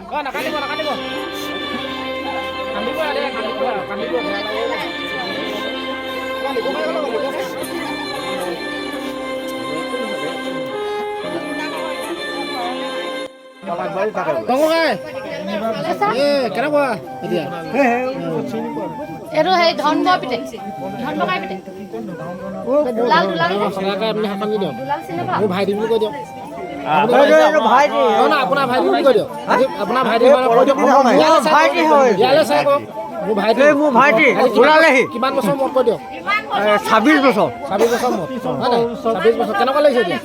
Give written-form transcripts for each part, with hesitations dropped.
নাকাটিব কান্দিব দে কান্দিব কেনেকুৱা এতিয়া এইটো সেই ধনবৰ পিতে ধনবকাই পিতে দুলাল আপুনি শাসন দিয়ক চিনেমা মোৰ ভাইটি বুলি কৈ দিয়ক আপোনাৰ ভাইটি বুলি কৈ দিয়ক আপোনাৰ ভাইটি ইয়ালৈ চাই কওক মোৰ ভাইটি ওলালেহি কিমান বছৰ মত কৈ দিয়ক 26 বছৰ 26 বছৰ মত হয় নাই 26 বছৰ কেনেকুৱা লাগিছে এতিয়া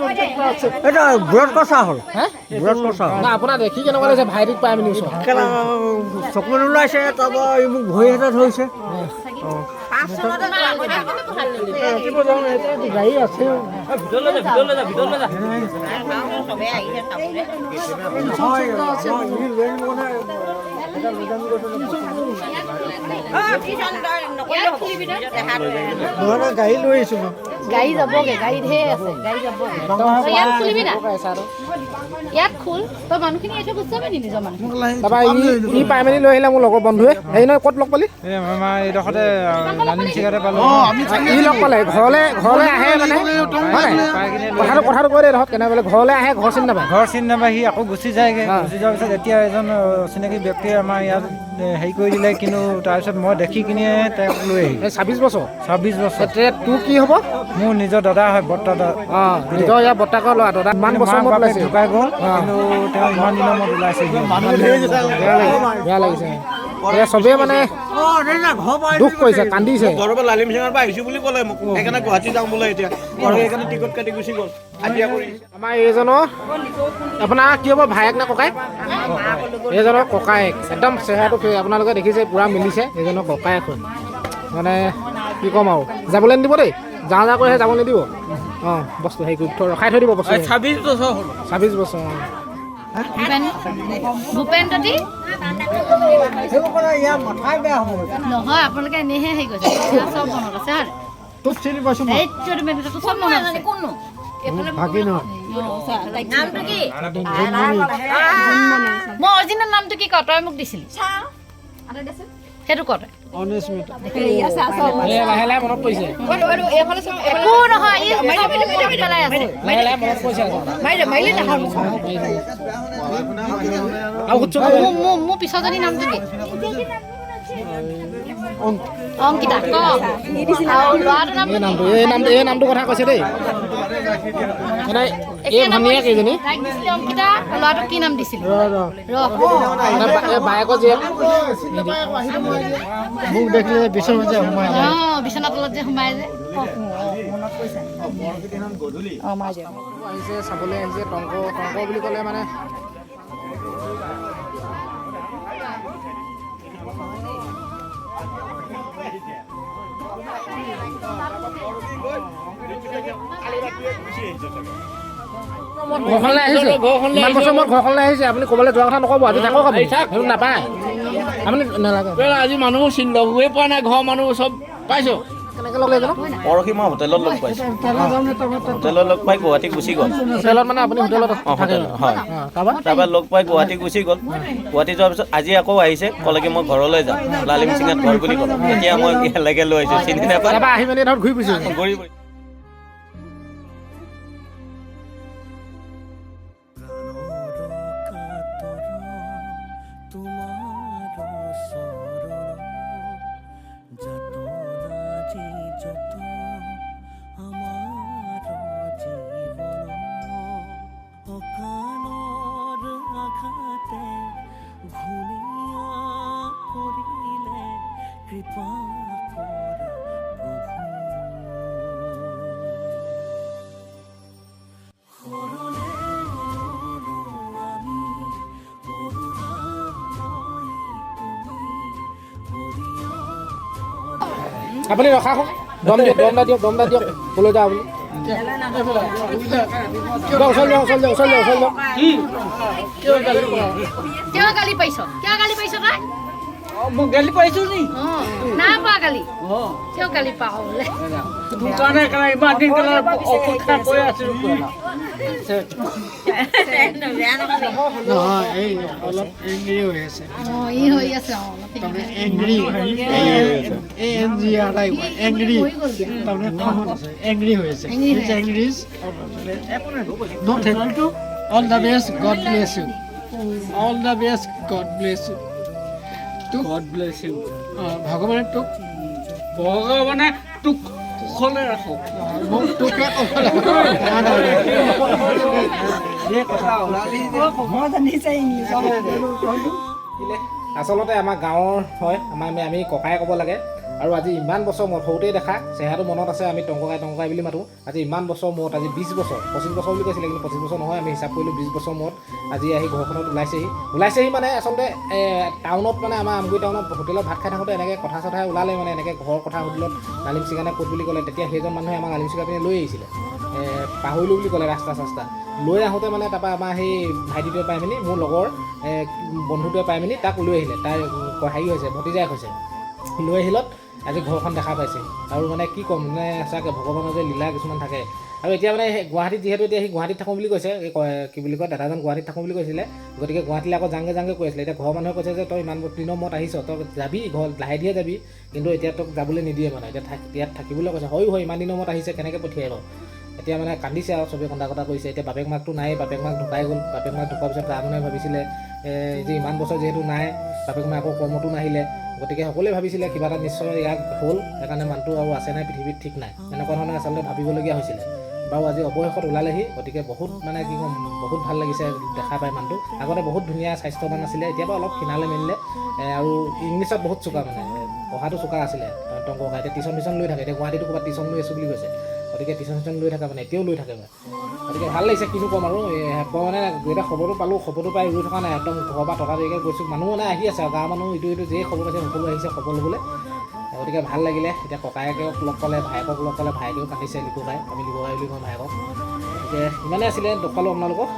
এটা ব্ৰত কষা হ'ল হে ব্ৰত কষা না আপোনাৰ দেখি কেনেকুৱা লাগিছে ভাইটিক পাই মেলি ওচৰত চকুত ওলাইছে তাৰপৰা এই মোক ভৰি হাতে ধৰিছে গাড়ী আছে গাড়ী লৈ আহিছো গাড়ী যাবগে গাড়ী ঢেৰ আছে গাড়ী যাবগে ইয়াত খুলিবি না ইয়াত খোল তই মানুহখিনি এতিয়া গুচি যাবি নি নিজৰ মানুহ তাৰপৰা ই পাই মেলি লৈ আহিলে মোৰ লগৰ বন্ধুৱে হেৰি নহয় ক'ত লগ পালি আমাৰ এইডোখৰতে লানিং চিগাৰেট পালোঁ ই লগ পালে ঘৰলৈ আহে মানে কথাটো কৈ দে ধৰক কেনে বোলে ঘৰলৈ আহে ঘৰ চিনি নাপায় ঘৰ চিনি নাপায় সি আকৌ গুচি যায়গৈ গুচি যোৱাৰ পিছত এতিয়া এজন অচিনাকি ব্যক্তিয়ে আমাৰ ইয়াত হেৰি কৰি দিলে কিন্তু তাৰপিছত মই দেখি কিনে তেওঁক লৈ আহিলোঁ 26 বছৰ 26 বছৰ তোৰ কি হ'ব মোৰ নিজৰ দাদা হয় বৰ্তা অঁ নিজৰ ইয়াৰ বৰ্তাকৰ ল'ৰা দাদা ইমান বছৰ মূৰত ওলাইছে ঢুকাই গ'ল কিন্তু তেওঁ ইমান দিনৰ মূৰত ওলাইছে বেয়া লাগিছে এয়া চবেই মানে দুখ কৰিছে কান্দিছে ঘৰৰ পৰা লালিম সিঙৰ পৰা আহিছোঁ বুলি ক'লে মোক সেইকাৰণে গুৱাহাটী যাওঁ বোলে এতিয়া সেইকাৰণে টিকট কাটি গুচি গ'ল হাজিৰা কৰি আমাৰ এইজনৰ আপোনাৰ কি হ'ব ভায়েক নে ককায়েক এইজনৰ ককায়েক একদম চেহেৰাটো আপোনালোকে দেখিছে পূৰা মিলিছে এইজনৰ ককায়েক হয় মানে কি ক'ম আৰু যাবলৈ নিদিব দেই যা কৰিহে যাব নিদিব অঁ বস্তু হেৰি কৰি ৰখাই থৈ দিব বস্তু 26 বছৰ হ'ল 26 বছৰ অঁ ভূপেন ততি ইয়াৰ মাথাই বেয়া হ'ব নহয় আপোনালোকে এনেহে হেৰি কৰিছে চব মনত আছে হয় তোক চিনি পাইছোঁ মই এইটো চব মনত আছে কোননো ভাগিন হয় নামটো কি মই অৰিজিনেল নামটো কি ক তই মোক দিছিলি সেইটো ক তই লাহে লাহে মনত পৰিছে একো নহয় ই পেলাই আছে লাহে লাহে মনত পৰিছে আৰু মোৰ পিছৰজনী নামটো কি অংকিতা ক আৰু ল'ৰাটোৰ নামটো এই নামটো কথা কৈছে দেই মানে এই ভনীয়ে কেইজনী তাইক দিছিলি অংকিতা ল'ৰাটোক কি নাম দিছিলি বায়েকৰ জীয়েক মোক দেখিলে বিচনাত যে সোমাই বিচনা তলত যে সোমাই যে আহিছে চাবলৈ আহিছে টংক বুলি ক'লে মানে ঘৰখনলৈ আহিছে ইমান বছৰ মই ঘৰখনলৈ আহিছে আপুনি ক'বলৈ যোৱা কথা নক'ব আজি থাকক আপুনি সেইটো নাপায় আপুনি নালাগে আজি মানুহ চিনি লগে পোৱা নাই ঘৰৰ মানুহ চব পাইছোঁ কেনেকৈ লগ লাগিছে পৰহি মই হোটেলত লগ পাইছোঁ হোটেলত লগ পাই গুৱাহাটী গুচি গ'ল হোটেলত মানে আপুনি হোটেলত থাকে হয় তাৰপৰা লগ পাই গুৱাহাটী গুচি গ'ল গুৱাহাটী যোৱাৰ পিছত আজি আকৌ আহিছে ক'লে কি মই ঘৰলৈ যাম লালিম সিঙত ঘৰ বুলি ক'লে এতিয়া মই ইয়ালৈকে লৈ আহিছোঁ চিনি নাপায় আহি মেলি ধৰক ঘূৰি ফুৰিছোঁ ঘূৰি আপুনি ৰখা হওক দম দিয়ক ক'লৈ যাওঁ আপুনি কিয় গালি পাইছ তই মই গালি পাইছোঁ নি নাই পোৱা কালি কিয় কালি পাওঁ বোলে তোৰ কাৰণে ইমান দিন অপেক্ষা কৰি আছিলোঁ নহয় এই অলপ এংগ্ৰি হৈ আছে ই হৈ আছে অলপ এংগ্ৰি এংগ্ৰি তাৰমানে খঙত আছে এংগ্ৰি হৈ আছে এংগ্ৰিজ no thank you all the best God bless you all the best God bless you God bless you ভগৱানে তোক ভগৱানে তোক কুশলে ৰাখক মোক তোকে আচলতে আমাৰ গাঁৱৰ হয় আমি ককাই ক'ব লাগে আৰু আজি ইমান বছৰ মূৰত সৰুতেই দেখা চেহেৰাটো মনত আছে আমি টংককাই বুলি মাতোঁ আজি ইমান বছৰ মূৰত আজি 20 বছৰ 25 বছৰ বুলি কৈছিলে কিন্তু 25 বছৰ নহয় আমি হিচাপ কৰিলোঁ 20 বছৰ মূৰত আজি আহি ঘৰখনত ওলাইছেহি মানে আচলতে টাউনত মানে আমাৰ আমগুৰি টাউনত হোটেলত ভাত খাই থাকোঁতে এনেকৈ কথা চথা ওলালে মানে এনেকৈ ঘৰৰ কথা সুধিলত লালিম চিঙানে ক'ত বুলি ক'লে তেতিয়া সেইজন মানুহে আমাক লালিম চিঙা পিনে লৈ আহিছিলে পাহৰিলোঁ বুলি ক'লে ৰাস্তা লৈ আহোঁতে মানে তাৰপৰা আমাৰ সেই ভাইটিটোৱে পাই মেলি মোৰ লগৰ বন্ধুটোৱে পাই মেলি তাক লৈ আহিলে তাৰ হেৰি হৈছে ভতিজাক হৈছে লৈ আহিলত আজি ঘৰখন দেখা পাইছে আৰু মানে কি ক'ম মানে সঁচাকৈ ভগৱানৰ যে লীলা কিছুমান থাকে আৰু এতিয়া মানে গুৱাহাটীত যিহেতু এতিয়া সি গুৱাহাটীত থাকোঁ বুলি কৈছে কি বুলি কয় দাদাজন গুৱাহাটীত থাকোঁ বুলি কৈছিলে গতিকে গুৱাহাটীলৈ আকৌ জাংগে কৈ আছিলে এতিয়া ঘৰৰ মানুহে কৈছে যে তই ইমান দিনৰ মূৰত আহিছ তই যাবি ঘৰ লাহে ধীৰে যাবি কিন্তু এতিয়া তোক যাবলৈ নিদিয়ে মানে এতিয়া ইয়াত থাকিবলৈ কৈছে হয় ইমান দিনৰ মূৰত আহিছে কেনেকৈ পঠিয়াব এতিয়া মানে কান্দিছে আৰু চবেই কন্দা কটা কৰিছে এতিয়া বাপেক মাকটো নাই বাপেক মাক ঢুকাই গ'ল বাপেক মাক ঢুকোৱাৰ পিছত গাঁৱৰ মানুহে ভাবিছিলে যে ইমান বছৰ যিহেতু নাই বাপেক মাক আকৌ কৰ্মতো নাহিলে গতিকে সকলোৱে ভাবিছিলে কিবা এটা নিশ্চয় ইয়াক হ'ল সেইকাৰণে মানুহটো আৰু আছে নাই পৃথিৱীত ঠিক নাই এনেকুৱা ধৰণে আচলতে ভাবিবলগীয়া হৈছিলে বাৰু আজি অৱশেষত ওলালেহি গতিকে বহুত মানে কি ক'ম বহুত ভাল লাগিছে দেখা পাই মানুহটো আগতে বহুত ধুনীয়া স্বাস্থ্যৱান আছিলে এতিয়া বাৰু অলপ ক্ষীণালে মেলিলে আৰু ইংলিছত বহুত চোকা মানে পঢ়াটো চোকা আছিলে টংককাই এতিয়া টিউশ্যন লৈ থাকে এতিয়া গুৱাহাটীতো ক'ৰবাত টিউশ্যন লৈ আছোঁ বুলি কৈছে গতিকে টিউশ্যন লৈ থাকে মানে এতিয়াও লৈ থাকে মানে গতিকে ভাল লাগিছে কিনো ক'ম আৰু মই মানে যেতিয়া খবৰটো পালোঁ খবৰটো পাই ৰৈ থকা নাই একদম ঘৰৰ পৰা টকা দেৰিকৈ গৈছোঁ মানুহ মানে আহি আছে আৰু গাঁৱৰ মানুহ ইটো যেই খবৰ পাইছে সকলো আহিছে খবৰ ল'বলৈ গতিকে ভাল লাগিলে এতিয়া ককায়েকেও লগ পালে ভায়েকক লগ পালে ভায়েকেও কান্দিছে লিকুকাই আমি লিকুকাই বুলি কওঁ ভায়েকক গতিকে ইমানেই আছিলে লগ পালোঁ আপোনালোকক